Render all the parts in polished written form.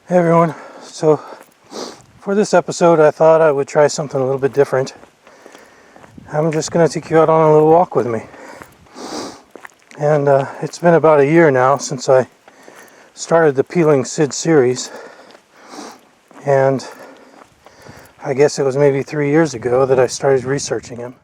Hey everyone, so for this episode I thought I would try something a little bit different. I'm just going to take you out on a little walk with me. And it's been about a year now since I started the Peeling Syd series. And I guess it was maybe 3 years ago that I started researching him.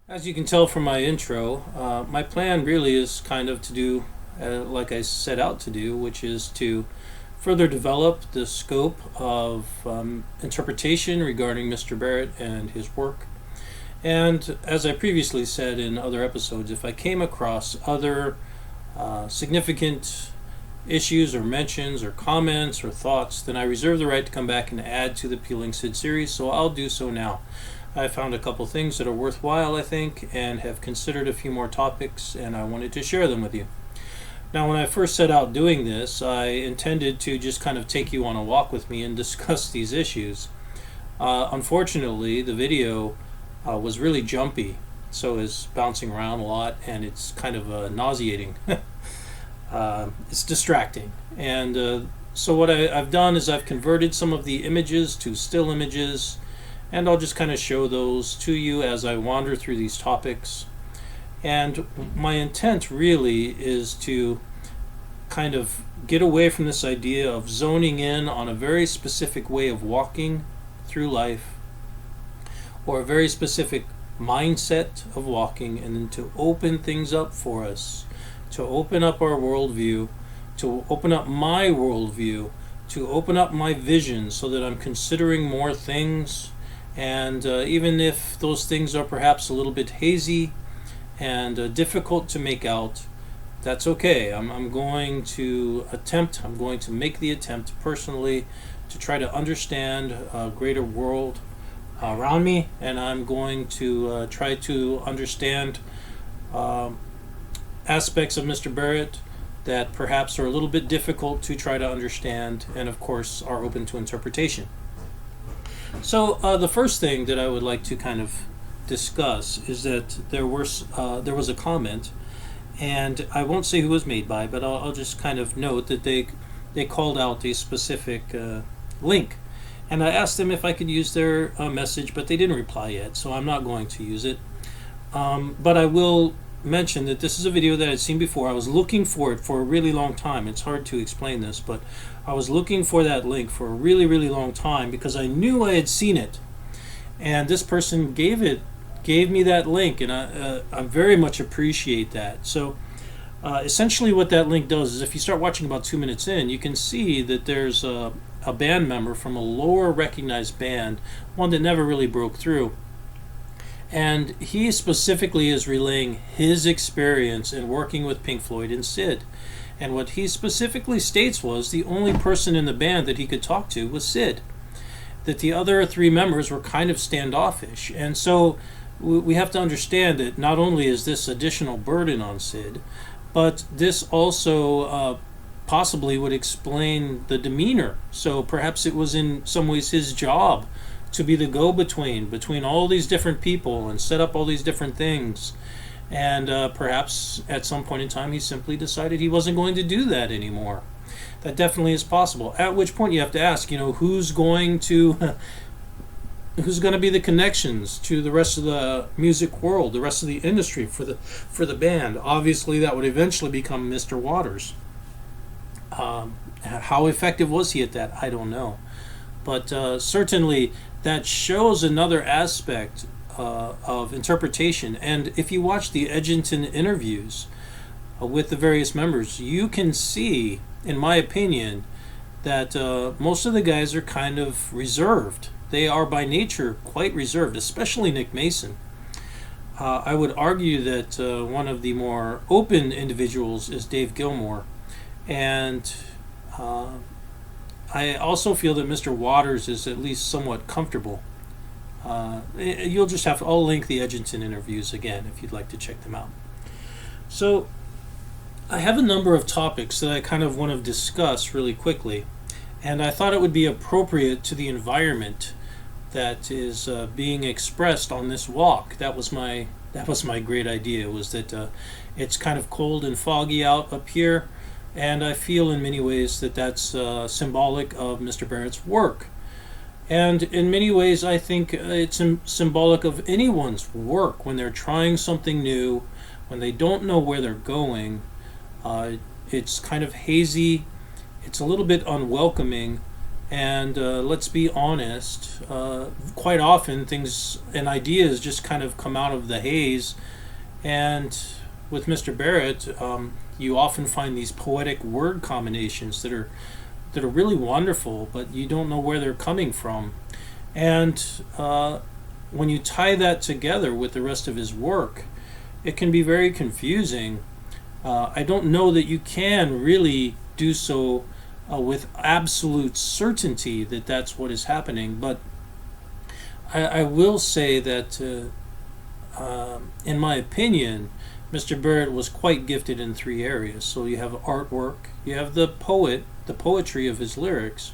As you can tell from my intro, my plan really is kind of to do like I set out to do, which is to further develop the scope of interpretation regarding Mr. Barrett and his work. And as I previously said in other episodes, if I came across other significant issues or mentions or comments or thoughts, then I reserve the right to come back and add to the Peeling Syd series, so I'll do so now. I found a couple things that are worthwhile, I think, and have considered a few more topics, and I wanted to share them with you. Now, when I first set out doing this, I intended to just kind of take you on a walk with me and discuss these issues. Unfortunately, the video was really jumpy, so it's bouncing around a lot, and it's kind of nauseating. It's distracting. And so what I've done is I've converted some of the images to still images, and I'll just kind of show those to you as I wander through these topics. And my intent really is to kind of get away from this idea of zoning in on a very specific way of walking through life, or a very specific mindset of walking, and then to open things up for us, to open up our worldview, to open up my worldview, to open up my vision so that I'm considering more things. And even if those things are perhaps a little bit hazy and difficult to make out, that's okay. I'm going to make the attempt personally to try to understand a greater world around me, and I'm going to try to understand aspects of Mr. Barrett that perhaps are a little bit difficult to try to understand, and of course are open to interpretation. So the first thing that I would like to kind of discuss is that there was a comment, and I won't say who it was made by, but I'll just kind of note that they called out a specific link, and I asked them if I could use their message, but they didn't reply yet, so I'm not going to use it. But I will mention that this is a video that I'd seen before. I was looking for it for a really long time. It's hard to explain this, but I was looking for that link for a really, really long time because I knew I had seen it, and this person gave me that link, and I very much appreciate that. So essentially what that link does is, if you start watching about 2 minutes in, you can see that there's a band member from a lower recognized band, one that never really broke through, and he specifically is relaying his experience in working with Pink Floyd and Syd. And what he specifically states was the only person in the band that he could talk to was Syd. That the other three members were kind of standoffish. And so we have to understand that not only is this additional burden on Syd, but this also possibly would explain the demeanor. So perhaps it was in some ways his job to be the between all these different people and set up all these different things. And perhaps at some point in time he simply decided he wasn't going to do that anymore. That definitely is possible. At which point you have to ask, who's going to be the connections to the rest of the music world, the rest of the industry for the band. Obviously that would eventually become Mr. Waters. How effective was he at that? I don't know. But certainly that shows another aspect of interpretation. And if you watch the Edginton interviews with the various members, you can see, in my opinion, that most of the guys are kind of reserved. They are by nature quite reserved, especially Nick Mason. I would argue that one of the more open individuals is Dave Gilmour, and I also feel that Mr. Waters is at least somewhat comfortable. You'll just have to, I'll link the Edginton interviews again if you'd like to check them out. So I have a number of topics that I kind of want to discuss really quickly, and I thought it would be appropriate to the environment that is being expressed on this walk. That was my great idea, was that it's kind of cold and foggy out up here, and I feel in many ways that that's symbolic of Mr. Barrett's work. And in many ways, I think it's symbolic of anyone's work when they're trying something new, when they don't know where they're going. It's kind of hazy, it's a little bit unwelcoming, and let's be honest, quite often things and ideas just kind of come out of the haze. And with Mr. Barrett, you often find these poetic word combinations that are really wonderful, but you don't know where they're coming from. And when you tie that together with the rest of his work, it can be very confusing. I don't know that you can really do so with absolute certainty that that's what is happening, but I will say that in my opinion, Mr. Barrett was quite gifted in three areas. So you have artwork, you have the poetry of his lyrics,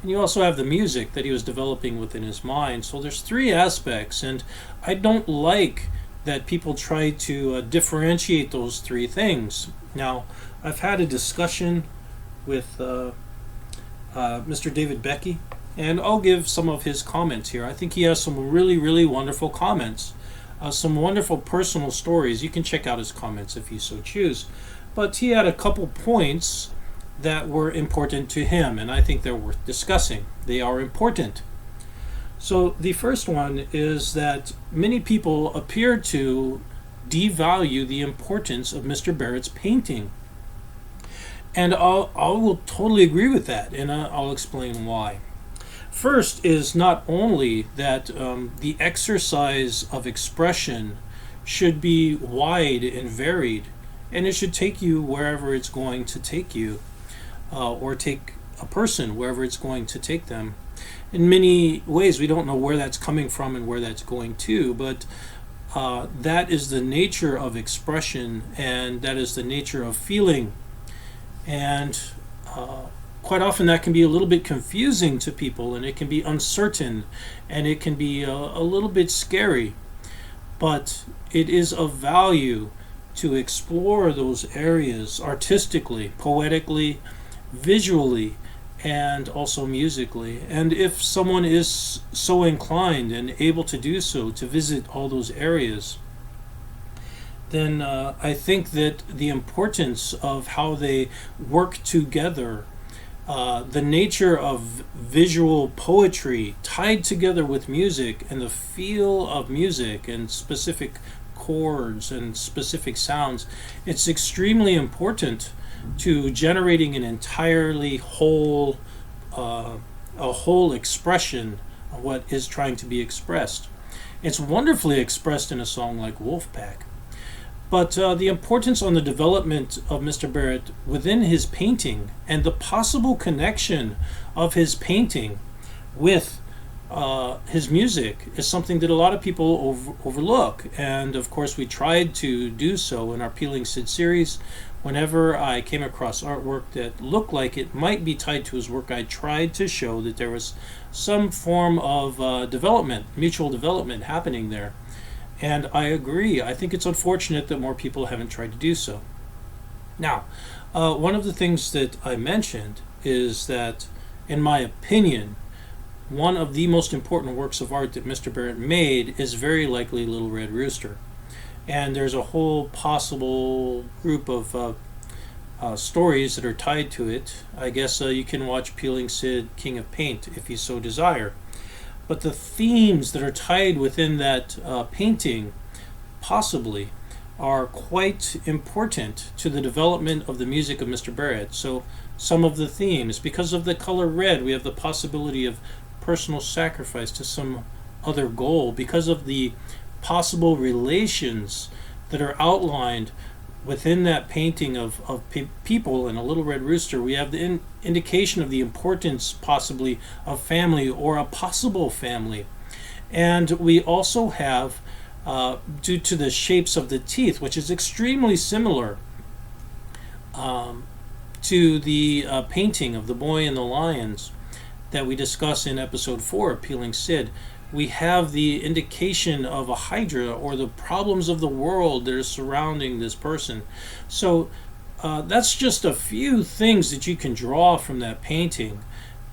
and you also have the music that he was developing within his mind. So there's three aspects, and I don't like that people try to differentiate those three things. Now, I've had a discussion with Mr. David Becky, and I'll give some of his comments here. I think he has some really, really wonderful comments, some wonderful personal stories. You can check out his comments if you so choose. But he had a couple points that were important to him, and I think they're worth discussing. They are important. So the first one is that many people appear to devalue the importance of Mr. Barrett's painting. And I will totally agree with that, and I'll explain why. First is not only that the exercise of expression should be wide and varied, and it should take you wherever it's going to take you, or take a person wherever it's going to take them. In many ways, we don't know where that's coming from and where that's going to, but that is the nature of expression, and that is the nature of feeling. And quite often that can be a little bit confusing to people, and it can be uncertain, and it can be a little bit scary. But it is of value to explore those areas artistically, poetically, visually, and also musically. And if someone is so inclined and able to do so, to visit all those areas, then I think that the importance of how they work together, the nature of visual poetry tied together with music, and the feel of music and specific chords and specific sounds, it's extremely important to generating an entirely whole expression of what is trying to be expressed. It's wonderfully expressed in a song like Wolfpack. But the importance on the development of Mr. Barrett within his painting, and the possible connection of his painting with his music, is something that a lot of people overlook. And of course, we tried to do so in our Peeling Syd series. Whenever I came across artwork that looked like it might be tied to his work, I tried to show that there was some form of development, mutual development happening there. And I agree. I think it's unfortunate that more people haven't tried to do so. Now, one of the things that I mentioned is that, in my opinion, one of the most important works of art that Mr. Barrett made is very likely Little Red Rooster. And there's a whole possible group of stories that are tied to it. I guess you can watch Peeling Syd, King of Paint, if you so desire. But the themes that are tied within that painting possibly are quite important to the development of the music of Mr. Barrett. So some of the themes, because of the color red, we have the possibility of personal sacrifice to some other goal. Because of the possible relations that are outlined within that painting of people in A Little Red Rooster, we have the indication of the importance possibly of family, or a possible family. And we also have, due to the shapes of the teeth, which is extremely similar to the painting of The Boy and the Lions, that we discuss in episode 4 of Peeling Syd, we have the indication of a hydra or the problems of the world that are surrounding this person. So that's just a few things that you can draw from that painting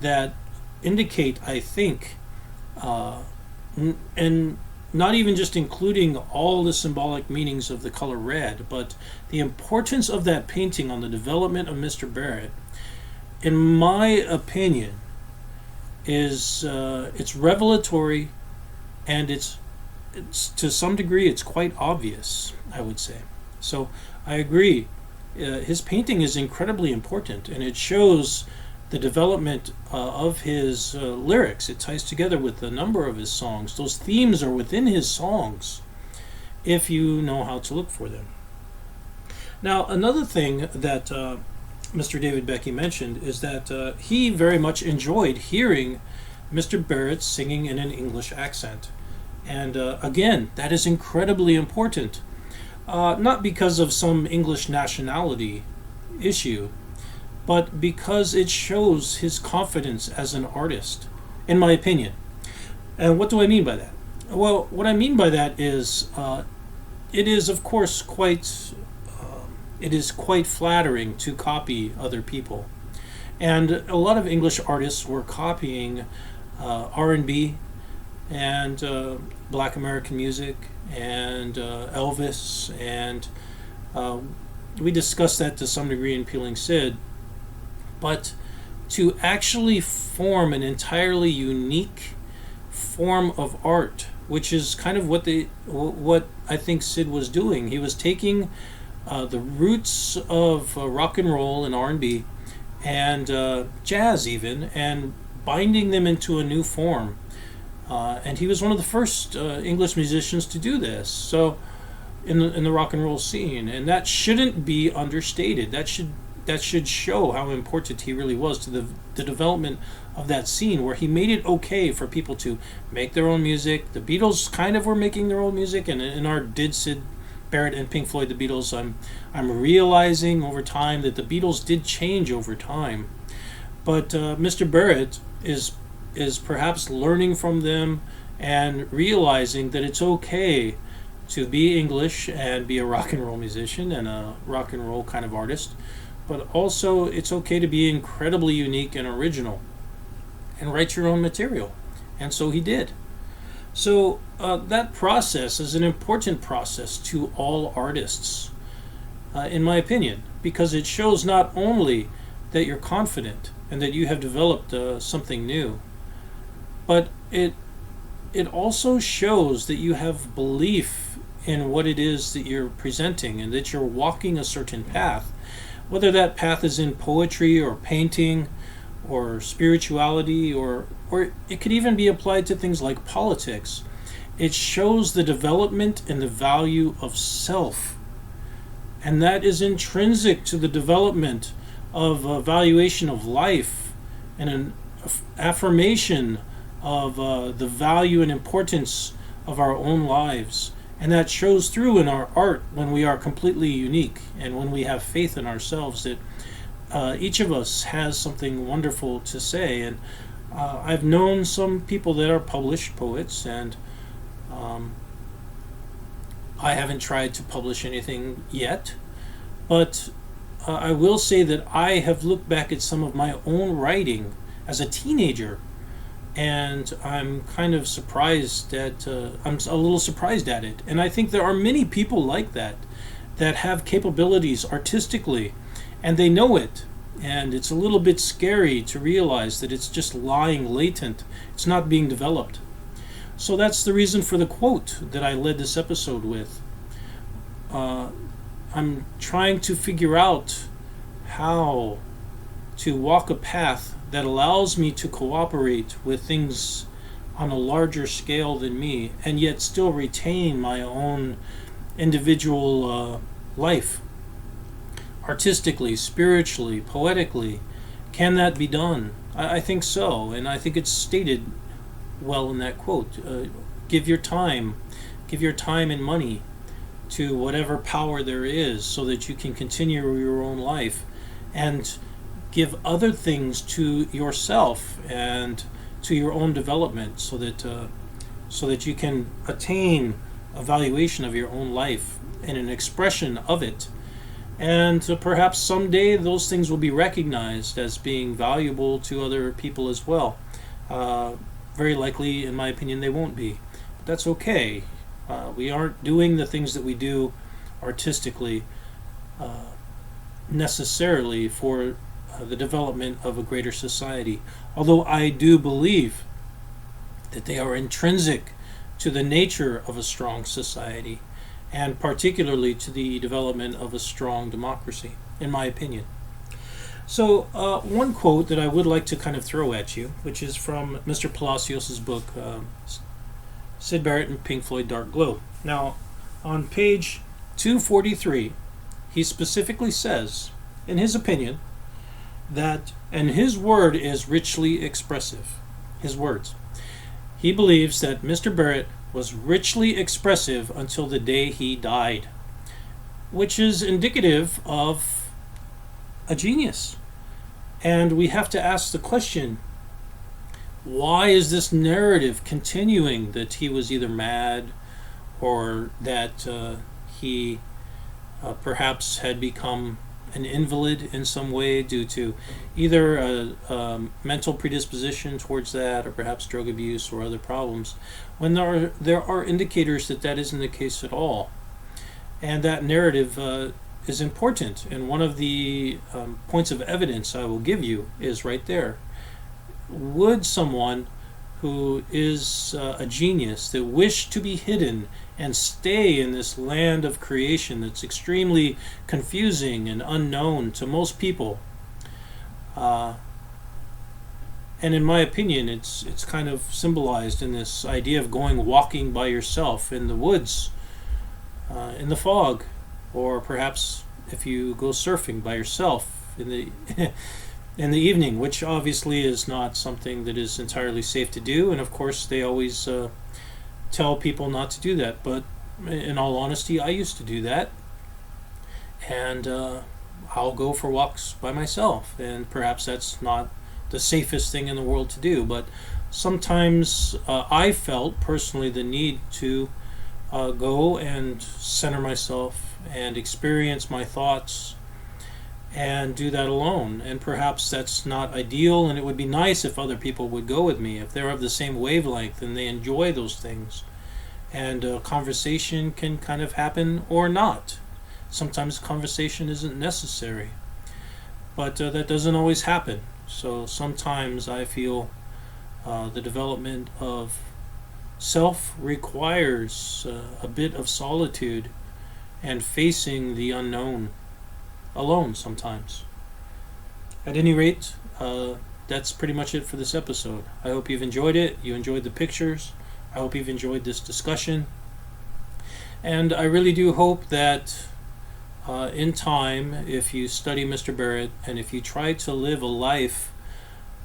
that indicate, I think, and not even just including all the symbolic meanings of the color red, but the importance of that painting on the development of Mr. Barrett, in my opinion, is it's revelatory, and it's to some degree it's quite obvious, I would say. So I agree. His painting is incredibly important, and it shows the development of his lyrics. It ties together with a number of his songs. Those themes are within his songs, if you know how to look for them. Now, another thing that Mr. David Becky mentioned is that he very much enjoyed hearing Mr. Barrett singing in an English accent. And again, that is incredibly important. Not because of some English nationality issue, but because it shows his confidence as an artist, in my opinion. And what do I mean by that? Well, what I mean by that is it is, of course, quite flattering to copy other people. And a lot of English artists were copying R&B and Black American music and Elvis, and we discussed that to some degree in Peeling Syd. But to actually form an entirely unique form of art, which is kind of what I think Syd was doing. He was taking the roots of rock and roll and R&B and jazz even, and binding them into a new form. And he was one of the first English musicians to do this. So in the rock and roll scene, and that shouldn't be understated. That should show how important he really was to the development of that scene, where he made it okay for people to make their own music. The Beatles kind of were making their own music, and in our Did Syd Barrett and Pink Floyd the Beatles, I'm realizing over time that the Beatles did change over time. But Mr. Barrett is perhaps learning from them and realizing that it's okay to be English and be a rock and roll musician and a rock and roll kind of artist, but also it's okay to be incredibly unique and original and write your own material. And so he did. So that process is an important process to all artists, in my opinion, because it shows not only that you're confident and that you have developed something new, but it also shows that you have belief in what it is that you're presenting and that you're walking a certain path, whether that path is in poetry or painting or spirituality, or it could even be applied to things like politics. It shows the development and the value of self, and that is intrinsic to the development of a valuation of life and an affirmation of the value and importance of our own lives. And that shows through in our art when we are completely unique and when we have faith in ourselves that each of us has something wonderful to say. And I've known some people that are published poets, and I haven't tried to publish anything yet, but I will say that I have looked back at some of my own writing as a teenager, and I'm kind of surprised at I'm a little surprised at it. And I think there are many people like that have capabilities artistically, and they know it, and it's a little bit scary to realize that it's just lying latent. It's not being developed. So that's the reason for the quote that I led this episode with. I'm trying to figure out how to walk a path that allows me to cooperate with things on a larger scale than me, and yet still retain my own individual life. Artistically, spiritually, poetically, can that be done? I think so, and I think it's stated well in that quote. Give your time and money to whatever power there is so that you can continue your own life, and give other things to yourself and to your own development, so that you can attain a valuation of your own life and an expression of it. And perhaps someday those things will be recognized as being valuable to other people as well. Very likely, in my opinion, they won't be. But that's okay. We aren't doing the things that we do artistically necessarily for the development of a greater society. Although I do believe that they are intrinsic to the nature of a strong society, and particularly to the development of a strong democracy, in my opinion. So one quote that I would like to kind of throw at you, which is from Mr. Palacios' book, Syd Barrett and Pink Floyd, Dark Glow. Now, on page 243, he specifically says, in his opinion, that, and his word is richly expressive, his words, he believes that Mr. Barrett was richly expressive until the day he died, which is indicative of a genius. And we have to ask the question, why is this narrative continuing that he was either mad or that he perhaps had become an invalid in some way due to either a mental predisposition towards that, or perhaps drug abuse or other problems, when there are indicators that that isn't the case at all. And that narrative is important. And one of the points of evidence I will give you is right there. Would someone who is a genius that wished to be hidden and stay in this land of creation that's extremely confusing and unknown to most people, and in my opinion it's kind of symbolized in this idea of going walking by yourself in the woods, in the fog, or perhaps if you go surfing by yourself in the in the evening, which obviously is not something that is entirely safe to do, and of course they always tell people not to do that, but in all honesty I used to do that, and I'll go for walks by myself, and perhaps that's not the safest thing in the world to do, but sometimes I felt personally the need to go and center myself and experience my thoughts and do that alone. And perhaps that's not ideal, and it would be nice if other people would go with me, if they're of the same wavelength and they enjoy those things, and conversation can kind of happen or not. Sometimes conversation isn't necessary, but that doesn't always happen. So sometimes I feel the development of self requires a bit of solitude and facing the unknown alone sometimes. At any rate, that's pretty much it for this episode. I hope you've enjoyed it. You enjoyed the pictures. I hope you've enjoyed this discussion. And I really do hope that in time, if you study Mr. Barrett and if you try to live a life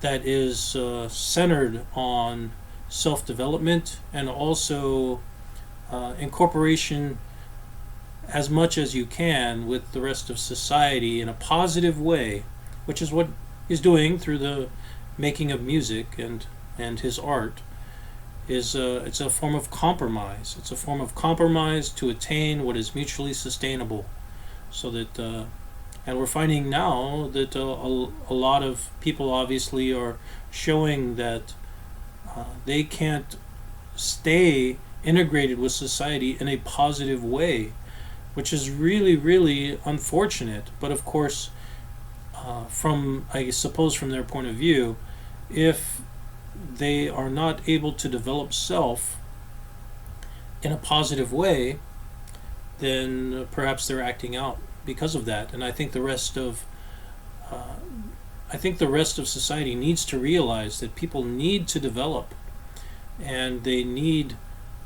that is centered on self-development and also incorporation as much as you can with the rest of society in a positive way, which is what he's doing through the making of music and his art, is it's a form of compromise. It's a form of compromise to attain what is mutually sustainable. So that, and we're finding now that a lot of people obviously are showing that they can't stay integrated with society in a positive way, which is really, really unfortunate. But of course, I suppose from their point of view, if they are not able to develop self in a positive way, then perhaps they're acting out because of that. And I think the rest of society needs to realize that people need to develop, and they need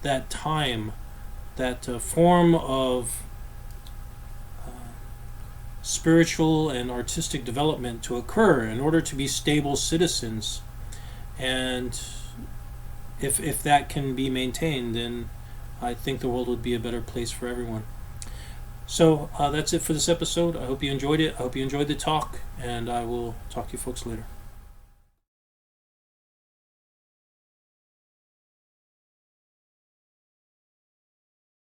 that time, that form of spiritual and artistic development to occur in order to be stable citizens. And if that can be maintained, then I think the world would be a better place for everyone. So that's it for this episode. I hope you enjoyed it. I hope you enjoyed the talk, and I will talk to you folks later.